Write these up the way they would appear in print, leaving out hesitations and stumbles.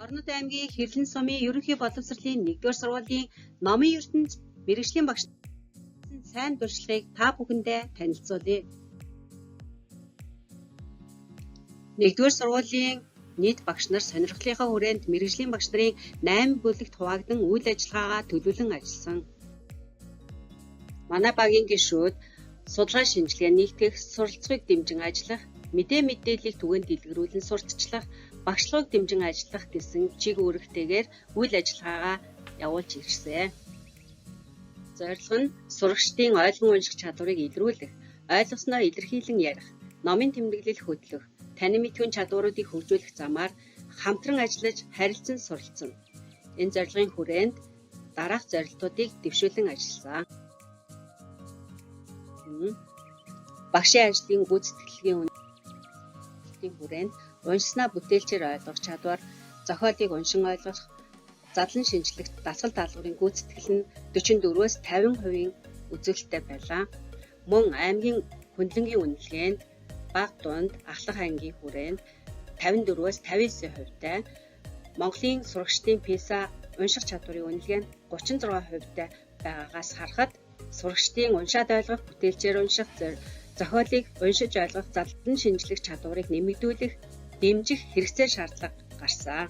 Орнод аймгийн Хэрлэн сумын ерөнхий боловсролын 1-р сургуулийн номын ертөнц мэргэжлийн багш сайн туршлагыг та бүхэндээ танилцуулъя. 1-р сургуулийн нийт багш нар сонирхлынхаа хүрээнд мэргэжлийн багш нарын 8 бүлэгт хуваагдан үйл ажиллагаагаа төлөвлөн ажилласан. Манай багийн гишүүд судалгаа шинжилгээ нэгтгэх, суралцахыг дэмжин ажиллах, мэдээллийг түгээн дэлгэрүүлэн сурталчлах, багшлагыг дэмжин ажиллах гэсэн чиг үүрэгтэйгээр үйл ажиллагаагаа явуулж ирсэн. Зорилго нь сурагчдын ойлгон унших чадварыг илрүүлэх, ойлгосноо илэрхийлэн ярих, номын тэмдэглэл хөтлөх, танин мэдхүйн чадваруудыг хөгжүүлэх замаар хамтран ажиллаж харилцан суралцсан. Энэ зорилгын хүрээнд дараах зорилтуудыг дэвшүүлэн ажилласан. Багшийн ажлын гүйцэтгэлгийн хүрээнд уншснаа бүтээлчээр ойлгох чадвар, зохиолыг уншин ойлгох, задлан шинжлэхт дасгал даалгаврын гүйцэтгэл нь 44-өөс 50% үзүүлэлттэй байлаа. Мөн аймгийн хөндлөнгийн үнэлгээнд бага дунд ахлах ангийн хүрээнд 54-өөс 59%тай, Монголын сурагчдын PISA унших чадварын үнэлгээнд 36%тай байгаагаас харахад сурагчдын уншаад ойлгох, бүтээлчээр унших, зохиолыг уншиж ойлгох, задлан шинжлэх чадварыг нэмэгдүүлэх, дэмжих хэрэгцээ шаардлага гарсан.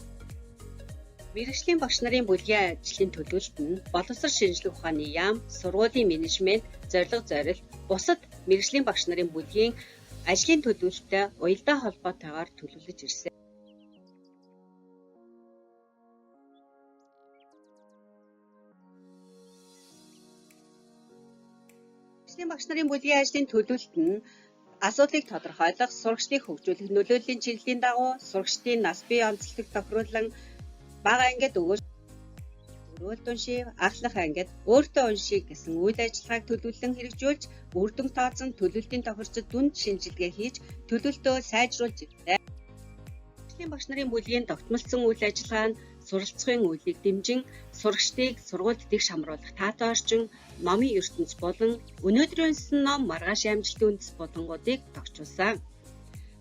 Мэргэжлийн багш нарын бүлгийн ажлын төлөвлөлт нь боловсрол шинжилгээ ухааны яам, сургуулийн менежмент, зорилго зорилт, бусад мэргэжлийн багш нарын бүлгийн ажлын төлөвлөлттэй уялдаа холбоотойгоор төлөвлөж ирсэн. Мэргэжлийн багш нарын бүлгийн ажлын төлөвлөлт нь асуудлыг тодорхойлох, сурагчдыг хөгжүүлэх, нөлөөллийн чиглэлийн дагуу сурагчдын нас бие онцлог тохируулан бага ангид өрөөлт уншив, ахлах ангид өөртөө уншиг гэсэн үйл ажиллагааг төлөвлөн хэрэгжүүлж, үр дүн тооцсон төлөвлөлтийн тохирцод дүнд шинжилгээ хийж, төлөвлөлтөө сайжруулж ирсэн. Мэргэжлийн багш нарын бүлгийн тогтмолцсон үйл ажиллагаа нь суралцахын үйлийг дэмжин, сурагчдыг сургуульд дэх шамруулах таатай орчин, номын ертөнц болон өнөөдрийн унсан ном маргааш амжилтын үндэс болонгуудыг тогтчулсан.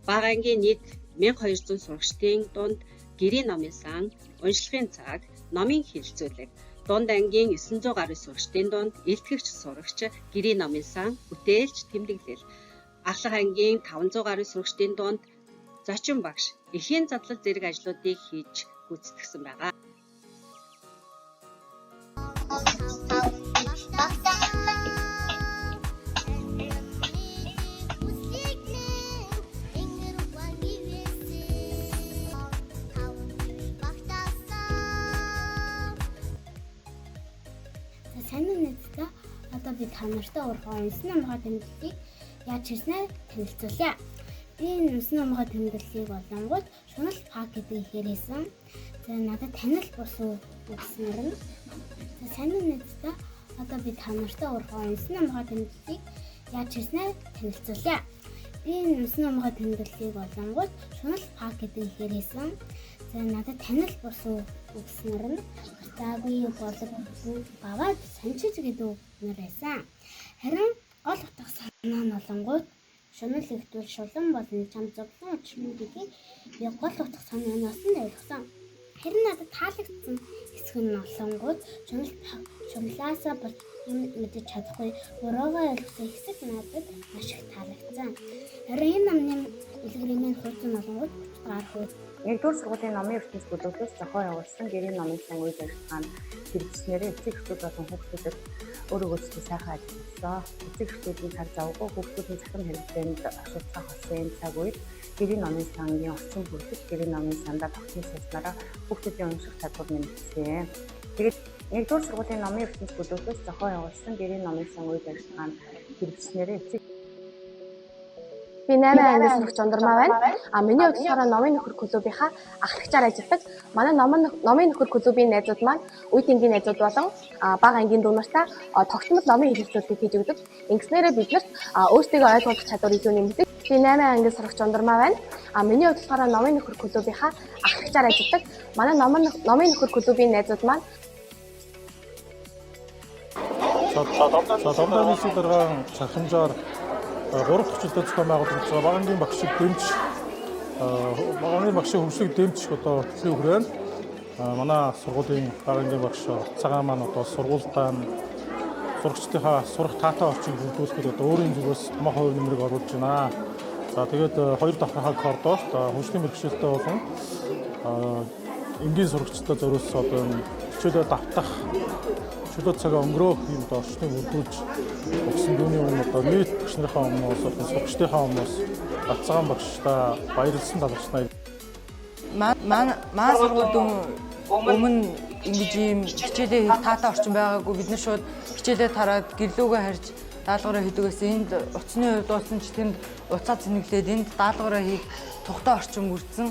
Бага ангийн нийт 1200 сурагчдын дунд гэрийн номын сан, уншлагын цаг, номын хэлэлцүүлэг, дунд ангийн 900 гаруй сурагчдын дунд илтгэгч сурагч, гэрийн номын сан, бүтээлч, тэмдэглэл, ахлах ангийн 500 гаруй сурагчдын дунд зочин багш, эхийн задлал зэрэг ажлуудыг хийж гүйцэтгэсэн байгаа. Сайн уу нэстэ? Одоо би та нартай ургаан унсан номгоо тэмдэглэлийг яаж хийснээ танилцуулъя. Би унсан номгоо тэмдэглэлийг болонгууд шунал пак гэдэг ихээр хийсэн. За надад танил бус үгснэр нь. За сайн уу нэстэ? Одоо би та нартай ургаан унсан номгоо тэмдэглэлийг яаж хийснээ танилцуулъя. Би унсан номгоо тэмдэглэлийг болонгууд шунал пак гэдэг ихээр хийсэн. За надад танил бус үгснэр нь. Заагүй болог баваад санчиж гэдэг үгнэр байсан. Харин гол утга санаа нь олонгууд шунал ихтүүл шулан болон чам зовлон учруудыг би гол утга санаанаас нь ойлгосон. Харин надад таалагдсан хэсэг нь олонгууд шуналаасаа болж мэдэж чадахгүй өрөөгөө ойлгосон хэсэг надад маш их таалагдсан. Харин энэ номны илэрхийллийн хуудас олонгууд 30 гаруй хуудас. 1-р сургуулийн номын ертөнц бүлэгтээс зохион явуулсан гэрийн номын сан үйл ажиллагаа нь хэрэгжснээрээ эцэг эхчүүд болон хүүхдүүдэд өөрөөгөө сайхан ажилласан. Эцэг эхчүүдийн цар завгүй хүүхдүүдийн захин хэрэглээнд ашиглах болсон цаг үед гэрийн номын сангийн орчин бүрдэж гэрийн номын сандаа тогтмол сайжнараа хүүхдүүдийн унших чадвар нэмэгдсэн. Тэгээд 1-р сургуулийн номын ертөнц бүлэгтээс зохион явуулсан гэрийн номын сан үйл ажиллагаа нь хэрэгжснээрээ эцэг Би 8 англи сурагч Ундрмаа байна. Миний хувьд болохоор номын нөхөр клубийнхаа ахлагчаар ажилладаг. Манай номын нөхөр клубийн найзууд маань үе тэнгийн найзууд болон бага ангийн дүү нартай тогтмол номын хэлэлцүүлгийг хийж өгдөг. Ингэснээрээ биднэрт өөрсдийгөө ойлгох чадварыг нэмэгдэж. Би 8 англи сурагч Ундрмаа байна. Миний хувьд болохоор номын нөхөр клубийнхаа ахлагчаар ажилладаг. Манай номын нөхөр клубийн найзууд маань Солонгоны даргаан цахимжаар 3 дахь жилдээ зохион байгуулагдсан багангийн багшиг дэмж багангийн багшийн хөгжлийг дэмжих одоо төлөв хүрээнд манай сургуулийн бага ангийн багш цагаан маань одоо сургуультай сурагчдынхаа сурах таатай орчинг бүрдүүлэхэд одоо өөрийн зүгээс томоохон хувь нэмрийг оруулж байна. За тэгээд 2 давхрахаа коридорт хүчний бэрхшээлтэй болон энгийн сурагчдад зориулсан одоо хичээлээ давтах чөлөө цагаа өнгөрөөх юм орчныг бүрдүүлж өгсөн дүүний өмнө одоо нийт багш нарын өмнөөс сурагчдынхаа өмнөөс Бацгаан багштай баярлсан талархснаа. Манай сургуульд өмнө ингэж ийм хичээлээ хийх таатай орчин байгаагүй. Бид нар шууд хичээлээ тараад гэрлүүгээ харж даалгавраа хийдгээс энд утасны хувьд уусан ч тэнд уцаа цэнэглээд энд даалгавраа хийх тухтай орчин бүрдсэн.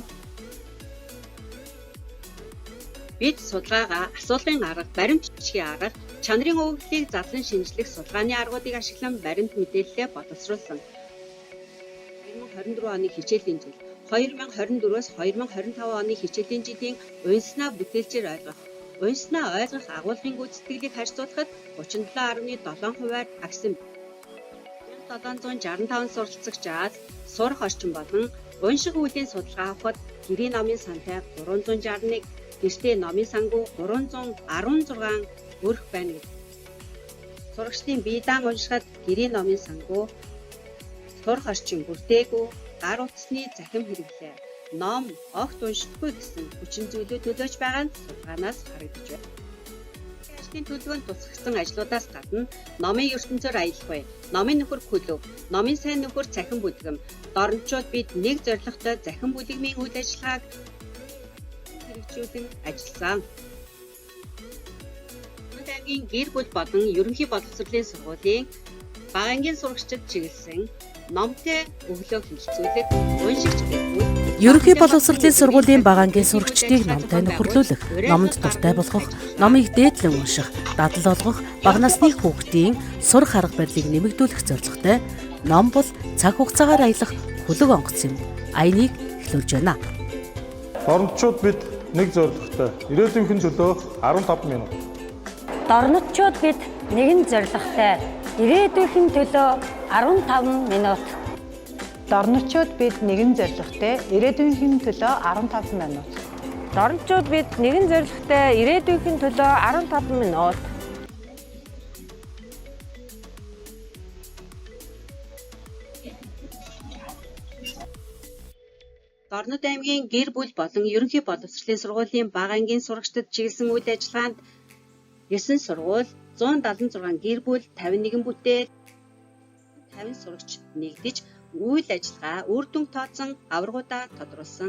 Бид судалгаагаа асуулгын арга, баримт бичгийн арга, чанарын өгөгдлийг задлан шинжлэх судалгааны аргуудыг ашиглан баримт мэдээлэлээ боловсруулсан. 2024 оны хичээлийн жил 2024-өөс 2025 оны хичээлийн жилийн унснаа бүтээлчээр ойлгох, унснаа ойлгох агуулгын гүйцэтгэлийг харьцуулахад 37.7%-аар агсан. 1765 суралцагчаас сурах орчин болон унших үеийн судалгаа авахад гэрийн номын сантай 361, гэртээ номын сангуу 316 өрх байна гэдэг. Сурагчдын бие даан уншихад гэрийн номын сангуу сурах орчин бүрдээгүй, гар утасны захим хэрэглээ, ном, огт уншихгүй гэсэн хүчин зүйлүүд төлөөж байгаа нь судалгаанаас харагдаж байна. Ажлын төлөвөнд тусгагдсан ажлуудаас гадна номын ертөнцөөр аялах бай, номын нөхөр клуб, номын сайн нөхөр захин бүлгэм, дорночууд бид нэг зорилготой захин бүлгэмийн үйл ажиллагааг хэрэгжүүлэн ажилласан. Аймгийн гэр бүл болон ерөнхий боловсролын сургуулийн бага ангийн сурагчид чиглэсэн номтой өглөө хилцүүлэг уншигч гэргүй. Ерөнхий боловсролын сургуулийн бага ангийн сурагчдыг номтой нөхөрлүүлэх, номонд дуртай болгох, номыг дээдлэн унших, дадал олгох, бага насны хүүхдийн сурах арга барилыг нэмэгдүүлэх зорилготой ном бол цаг хугацаагаар аялах хөлөг онгоц юм. Аяныг эхлүүлж байна. Дорночууд бид нэг зорилготой ирээдүйнхэн төлөө 15 минут. Дорночууд бид нэгэн зорилготой ирээдүйнхэн төлөө 15 минут. Дорночууд бид нэгэн зорилготой ирээдүйнхэн төлөө 15 минут. Дорночууд бид нэгэн зорилготой ирээдүйнхэн төлөө 15 минут. Дорнод аймгийн гэр бүл болон ерөнхий боловсролын сургуулийн бага ангийн сурагчдад чиглэсэн үйл ажиллагаанд 9 сургууль, 176 гэр бүл, 51 бүтээл, 50 сурагч нэгдэж үйл ажиллагаа үр дүн тооцсон аваргуудаа тодруулсан.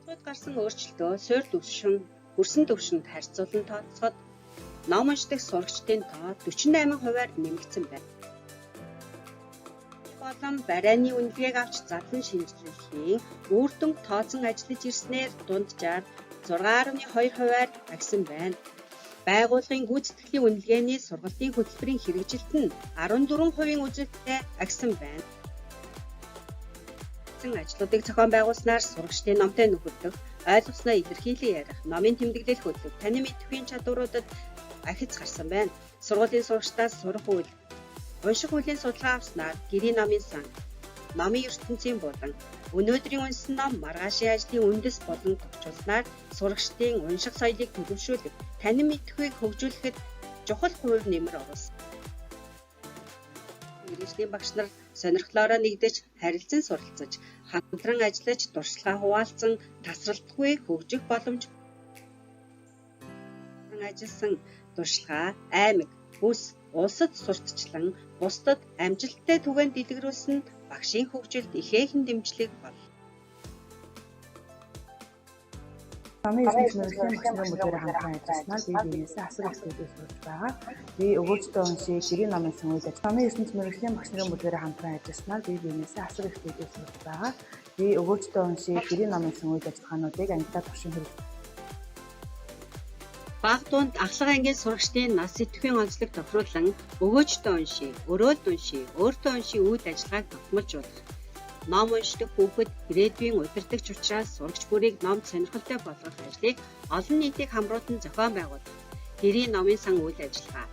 Цууд гарсан өөрчлөлтөө суурь төвшин, хөрсөн төвшөнд харьцуулан тооцоход ном уншдаг сурагчдын тоо 48%-аар нэмэгдсэн байна. Болон барайны үнэлгээг авч задлан шинжилгээхийн үр дүн тооцсон ажиллаж ирснээр дунджаар 6.2%-аар агсан байна. Байгууллагын гүйцэтгэлийн үнэлгээний сургалтын хөтөлбөрийн хэрэгжилт нь 14% үзүүлэлттэй агсан байна. Ажлуудыг зохион байгуулснаар сурагчдын номтой нөхөрлөх, ойлгосноо илэрхийлэн ярих, номын тэмдэглэл хөтлөх, танин мэдхийн чадваруудад ахиц гарсан байна. Сургуулийн сурагчдаас сурах үйл, унших үеийн судалгаа авснаар гэрийн номын сан, номын ертөнцийн булан, өнөөдрийн унсан ном маргаашийн ажлын үндэс болон төвчүүлснээр сурагчдын унших соёлыг төлөвшүүлэх, танин мэдхүйг хөгжүүлэхэд чухал хувь нэмэр оруулсан. Мэргэжлийн багш нар сонирхлоороо нэгдэж, харилцан суралцаж, хамтран ажиллаж, дуршлагаа хуваалцан, тасралтгүй хөгжих боломж ажилласан дуршлагаа аймаг, бүс, улсад сурталчлан, бусдад амжилттай түвээн дэлгэрүүлсэн багшийн хөгжилд ихээхэн дэмжлэг бол. Номын ертөнцийн багш нарын бүлгээр хамтран ажилласнаар бие биенээсээ асар их зүйлийг сурч байгаа. Би өгөөжтэй уншиж, гэрийн номын сан үйл ажиллагаа. Номын ертөнцийн багш нарын бүлгээр хамтран ажилласнаар бие биенээсээ асар их зүйлийг сурч байгаа. Би өгөөжтэй уншиж, гэрийн номын сан үйл ажиллагаануудыг ангидаа туршин хэрэгжүүлж Бага дунд ахлах ангийн сурагчдын нас сэтгэхийн онцлог тохируулан өгөөжтэй уншия, өрөөлд уншия, өөртөө уншия үйл ажиллагааг тогтмолжуулах. Ном уншдаг хүүхэд ирээдүйн удирдагч учраас сурагч бүрийг номд сонирхолтой болгох ажлыг олон нийтийг хамруулан зохион байгуулах. Гэрийн номын сан үйл ажиллагаа,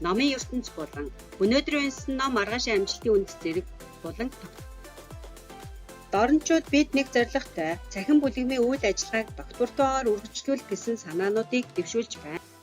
номын ертөнц булан, өнөөдрийн унсан ном маргаашийн амжилтын үндэс зэрэг булан Дорночууд бид нэг зорилготой цахим бүлэгмийн үйл ажиллагааг доктортойгоор үргэлжлүүлэх гэсэн санаануудыг дэвшүүлж байна.